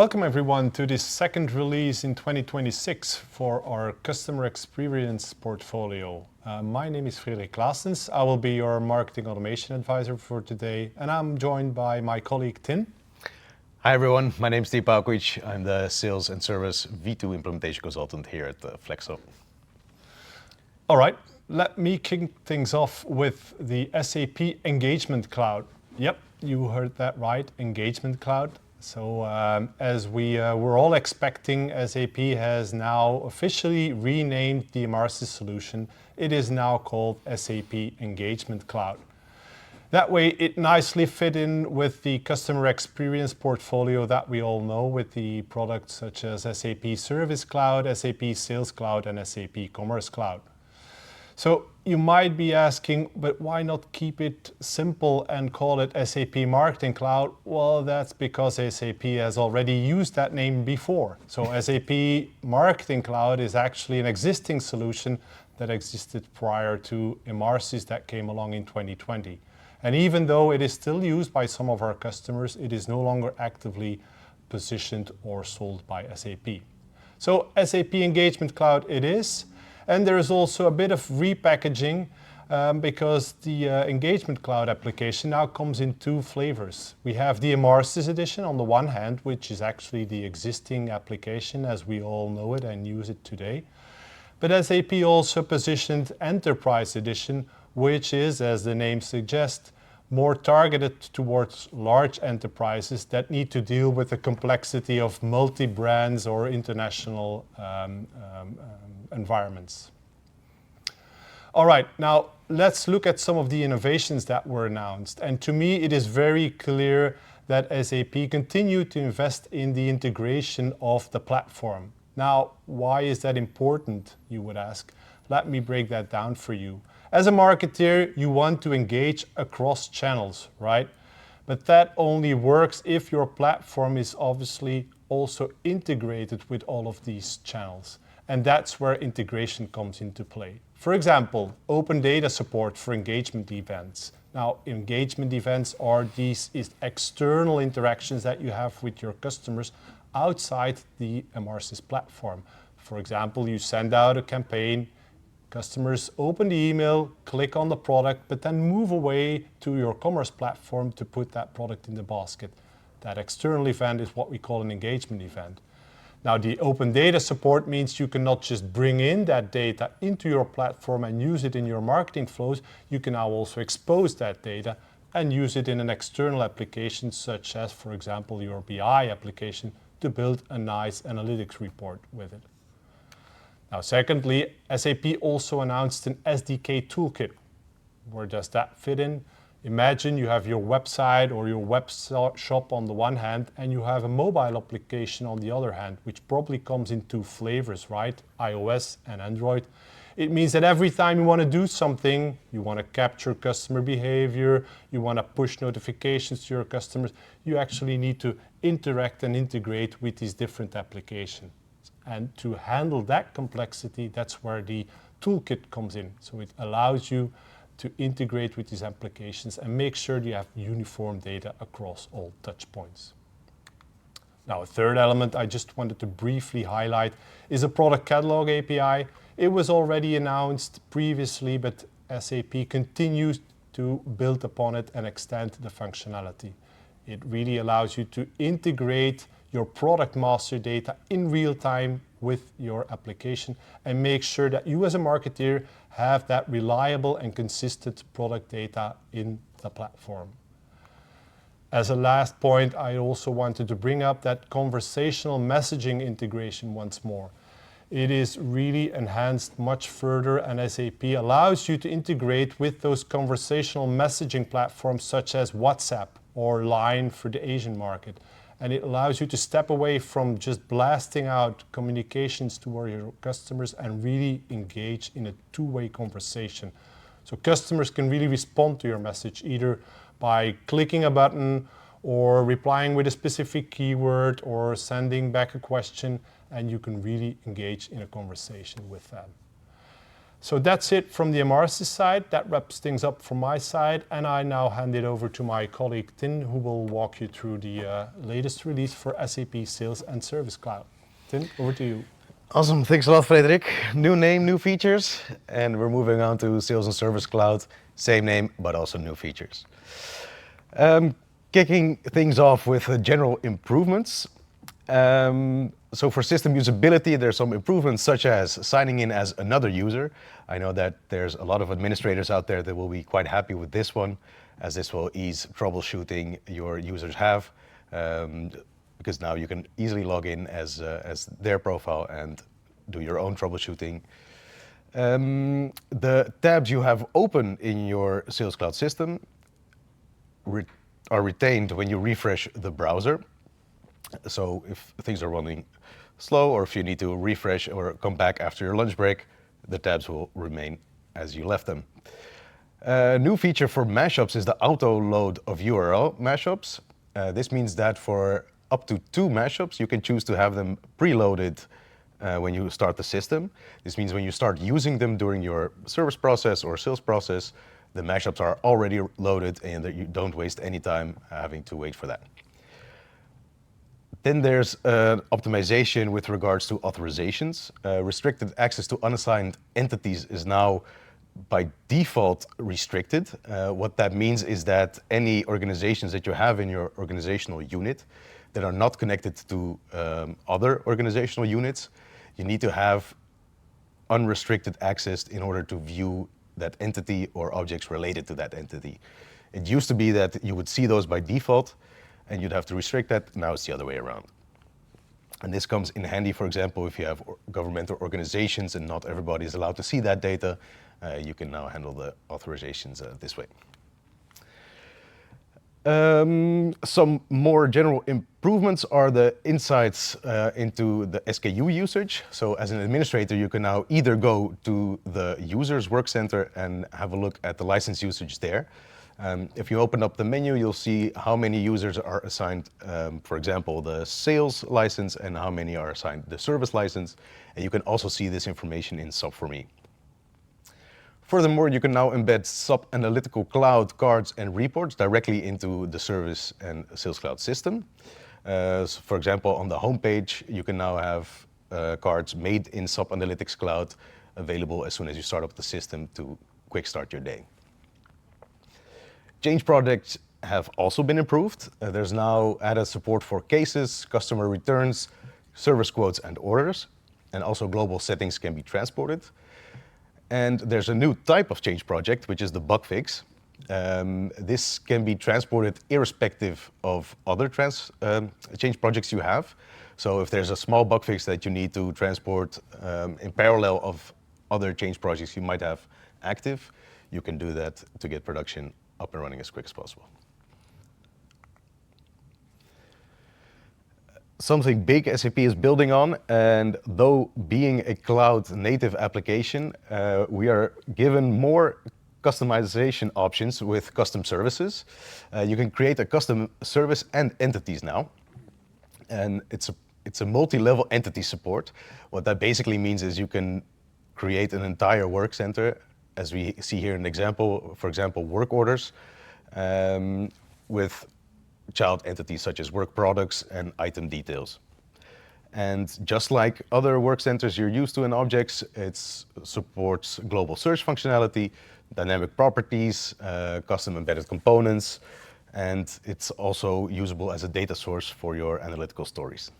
Welcome everyone to this second release in 2026 for our Customer Experience portfolio. My name is Frederik Claessens. I will be your Marketing Automation Advisor for today, and I'm joined by my colleague Tin. Hi everyone, my name is Deep Alkovic. I'm the Sales and Service V2 Implementation Consultant here at Flexo. All right, let me kick things off with the SAP Engagement Cloud. Yep, you heard that right, Engagement Cloud. So as we were all expecting, SAP has now officially renamed the Emarsys solution. It is now called SAP Engagement Cloud. That way it nicely fit in with the customer experience portfolio that we all know with the products such as SAP Service Cloud, SAP Sales Cloud and SAP Commerce Cloud. So you might be asking, but why not keep it simple and call it SAP Marketing Cloud? Well, that's because SAP has already used that name before. So SAP Marketing Cloud is actually an existing solution that existed prior to Emarsys that came along in 2020. And even though it is still used by some of our customers, it is no longer actively positioned or sold by SAP. So SAP Engagement Cloud it is. And there is also a bit of repackaging because the Engagement Cloud application now comes in two flavors. We have the Emarsys edition on the one hand, which is actually the existing application as we all know it and use it today. But SAP also positioned Enterprise edition, which is, as the name suggests, more targeted towards large enterprises that need to deal with the complexity of multi-brands or international environments. All right, now let's look at some of the innovations that were announced. And to me, it is very clear that SAP continued to invest in the integration of the platform. Now, why is that important, you would ask? Let me break that down for you. As a marketer, you want to engage across channels, right? But that only works if your platform is obviously also integrated with all of these channels. And that's where integration comes into play. For example, open data support for engagement events. Now, engagement events are these external interactions that you have with your customers outside the Emarsys platform. For example, you send out a campaign, customers open the email, click on the product, but then move away to your commerce platform to put that product in the basket. That external event is what we call an engagement event. Now, the open data support means you cannot just bring in that data into your platform and use it in your marketing flows. You can now also expose that data and use it in an external application, such as, for example, your BI application to build a nice analytics report with it. Now, secondly, SAP also announced an SDK toolkit. Where does that fit in? Imagine you have your website or your web shop on the one hand, and you have a mobile application on the other hand, which probably comes in two flavors, right? iOS and Android. It means that every time you want to do something, you want to capture customer behavior, you want to push notifications to your customers, you actually need to interact and integrate with these different applications. And to handle that complexity, that's where the toolkit comes in. So it allows you to integrate with these applications and make sure you have uniform data across all touch points. Now, a third element I just wanted to briefly highlight is a product catalog API. It was already announced previously, but SAP continues to build upon it and extend the functionality. It really allows you to integrate your product master data in real time with your application and make sure that you as a marketer have that reliable and consistent product data in the platform. As a last point, I also wanted to bring up that conversational messaging integration once more. It is really enhanced much further, and SAP allows you to integrate with those conversational messaging platforms such as WhatsApp or Line for the Asian market. And it allows you to step away from just blasting out communications to your customers and really engage in a two-way conversation. So customers can really respond to your message either by clicking a button or replying with a specific keyword or sending back a question, and you can really engage in a conversation with them. So that's it from the Emarsys side. That wraps things up from my side, and I now hand it over to my colleague Tin, who will walk you through the latest release for SAP Sales and Service Cloud. Tin, over to you. Awesome, thanks a lot, Frederik. New name, new features, and we're moving on to Sales and Service Cloud. Same name, but also new features. Kicking things off with general improvements. So for system usability, there's some improvements such as signing in as another user. I know that there's a lot of administrators out there that will be quite happy with this one, as this will ease troubleshooting your users have, because now you can easily log in as their profile and do your own troubleshooting. The tabs you have open in your Sales Cloud system are retained when you refresh the browser. So if things are running slow, or if you need to refresh or come back after your lunch break, the tabs will remain as you left them. A new feature for mashups is the auto load of URL mashups. This means that for up to 2 mashups, you can choose to have them preloaded when you start the system. This means when you start using them during your service process or sales process, the mashups are already loaded and that you don't waste any time having to wait for that. Then there's optimization with regards to authorizations. Restricted access to unassigned entities is now by default restricted. What that means is that any organizations that you have in your organizational unit that are not connected to other organizational units, you need to have unrestricted access in order to view that entity or objects related to that entity. It used to be that you would see those by default and you'd have to restrict that. Now it's the other way around. And this comes in handy, for example, if you have governmental organizations and not everybody is allowed to see that data, you can now handle the authorizations this way. Some more general improvements are the insights into the SKU usage. So as an administrator, you can now either go to the user's work center and have a look at the license usage there. If you open up the menu, you'll see how many users are assigned, for example, the sales license and how many are assigned the service license. And you can also see this information in SAP for Me. Furthermore, you can now embed SAP Analytical Cloud cards and reports directly into the Service and Sales Cloud system. So for example, on the homepage, you can now have cards made in SAP Analytics Cloud available as soon as you start up the system to quick start your day. Change projects have also been improved. There's now added support for cases, customer returns, service quotes and orders, and also global settings can be transported. And there's a new type of change project, which is the bug fix. This can be transported irrespective of other change projects you have. So if there's a small bug fix that you need to transport in parallel of other change projects you might have active, you can do that to get production up and running as quick as possible. Something big SAP is building on, and though being a cloud native application, we are given more customization options with custom services. You can create a custom service and entities now, and it's a multi-level entity support. What that basically means is you can create an entire work center, as we see here in an example, for example, work orders, with child entities such as work products and item details. And just like other work centers you're used to in objects, it supports global search functionality, dynamic properties, custom embedded components, and it's also usable as a data source for your analytical stories.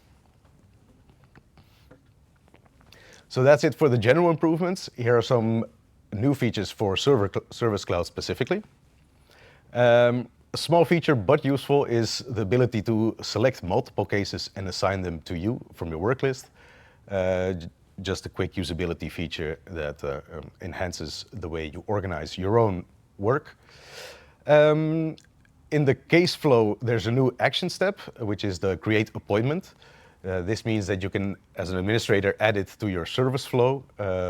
So that's it for the general improvements. Here are some new features for Service Cloud specifically. A small feature but useful is the ability to select multiple cases and assign them to you from your work list. Just a quick usability feature that enhances the way you organize your own work. In the case flow, there's a new action step, which is the create appointment. This means that you can, as an administrator, add it to your service flow.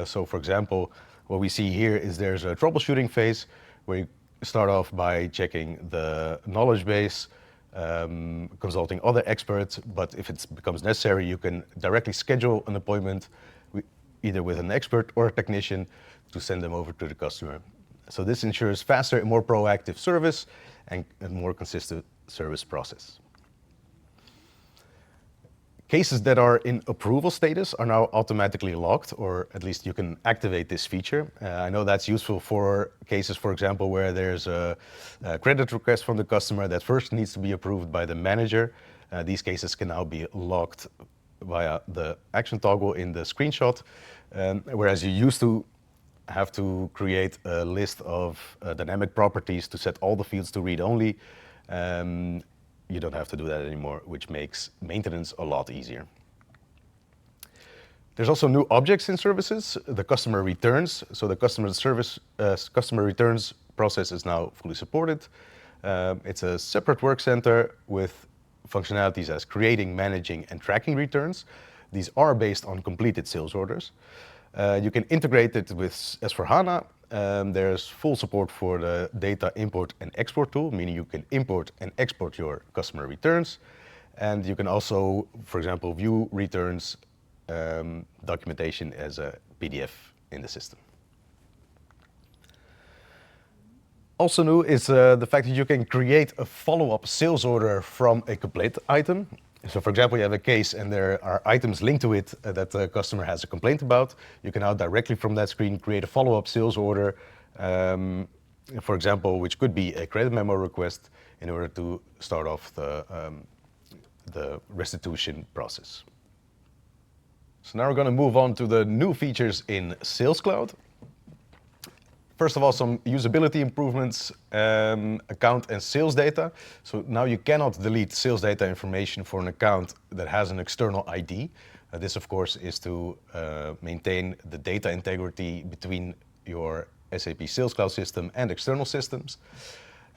So for example, what we see here is there's a troubleshooting phase where you start off by checking the knowledge base, consulting other experts, but if it becomes necessary, you can directly schedule an appointment either with an expert or a technician to send them over to the customer. So this ensures faster and more proactive service and more consistent service process. Cases that are in approval status are now automatically locked, or at least you can activate this feature. I know that's useful for cases, for example, where there's a credit request from the customer that first needs to be approved by the manager. These cases can now be locked via the action toggle in the screenshot, whereas you used to have to create a list of dynamic properties to set all the fields to read-only. You don't have to do that anymore, which makes maintenance a lot easier. There's also new objects in services, the customer returns. So the customer returns process is now fully supported. It's a separate work center with functionalities as creating, managing, and tracking returns. These are based on completed sales orders. You can integrate it with S/4HANA. There's full support for the data import and export tool, meaning you can import and export your customer returns. And you can also, for example, view returns documentation as a PDF in the system. Also new is the fact that you can create a follow-up sales order from a complaint item. So for example, you have a case and there are items linked to it that the customer has a complaint about. You can now directly from that screen create a follow-up sales order, for example, which could be a credit memo request in order to start off the restitution process. So now we're going to move on to the new features in Sales Cloud. First of all, some usability improvements, account and sales data. So now you cannot delete sales data information for an account that has an external ID. This, of course, is to maintain the data integrity between your SAP Sales Cloud system and external systems.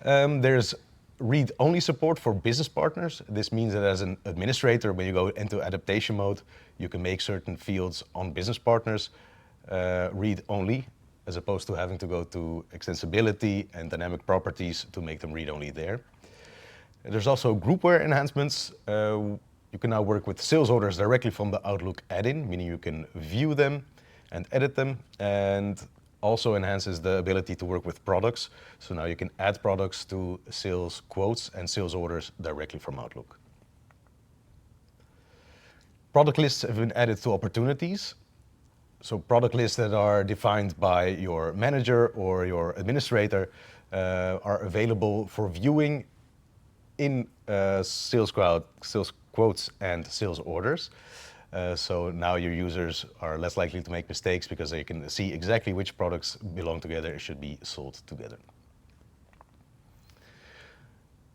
There's read-only support for business partners. This means that as an administrator, when you go into adaptation mode, you can make certain fields on business partners read-only, as opposed to having to go to extensibility and dynamic properties to make them read-only there. There's also groupware enhancements. You can now work with sales orders directly from the Outlook add-in, meaning you can view them and edit them, and also enhances the ability to work with products. So now you can add products to sales quotes and sales orders directly from Outlook. Product lists have been added to opportunities. So product lists that are defined by your manager or your administrator are available for viewing in Sales Cloud, sales quotes and sales orders. So now your users are less likely to make mistakes because they can see exactly which products belong together and should be sold together.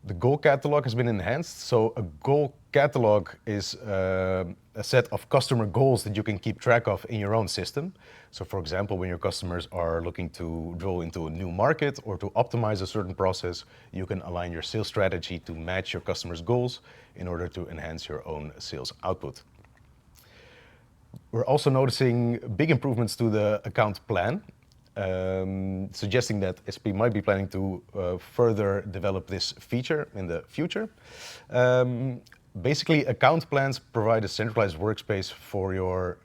The goal catalog has been enhanced. So a goal catalog is a set of customer goals that you can keep track of in your own system. So for example, when your customers are looking to drill into a new market or to optimize a certain process, you can align your sales strategy to match your customers' goals in order to enhance your own sales output. We're also noticing big improvements to the account plan, suggesting that SAP might be planning to further develop this feature in the future. Basically, account plans provide a centralized workspace for your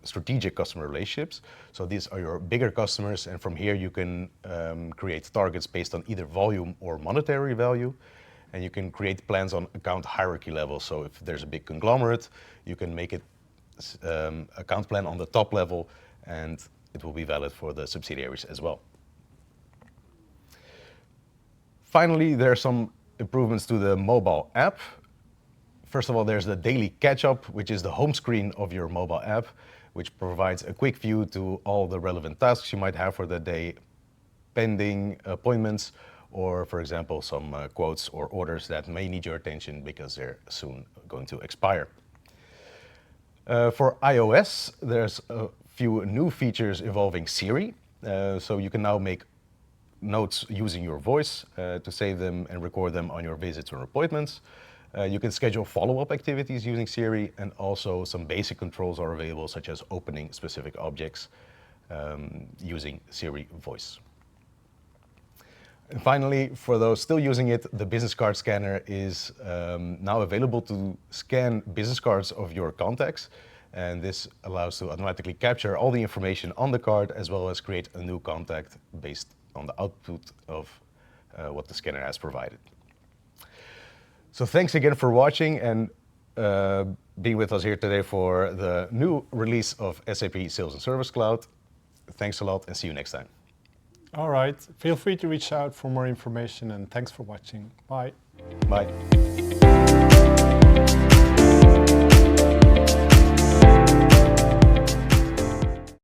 strategic customer relationships. So these are your bigger customers, and from here you can create targets based on either volume or monetary value. And you can create plans on account hierarchy level. So if there's a big conglomerate, you can make it account plan on the top level, and it will be valid for the subsidiaries as well. Finally, there are some improvements to the mobile app. First of all, there's the daily catch-up, which is the home screen of your mobile app, which provides a quick view to all the relevant tasks you might have for the day, pending appointments, or for example, some quotes or orders that may need your attention because they're soon going to expire. For iOS, there's a few new features involving Siri. So you can now make notes using your voice to save them and record them on your visits or appointments. You can schedule follow-up activities using Siri, and also some basic controls are available, such as opening specific objects using Siri voice. And finally, for those still using it, the business card scanner is now available to scan business cards of your contacts. And this allows to automatically capture all the information on the card as well as create a new contact based on the output of what the scanner has provided. So thanks again for watching and being with us here today for the new release of SAP Sales and Service Cloud. Thanks a lot and see you next time. All right. Feel free to reach out for more information, and thanks for watching. Bye. Bye.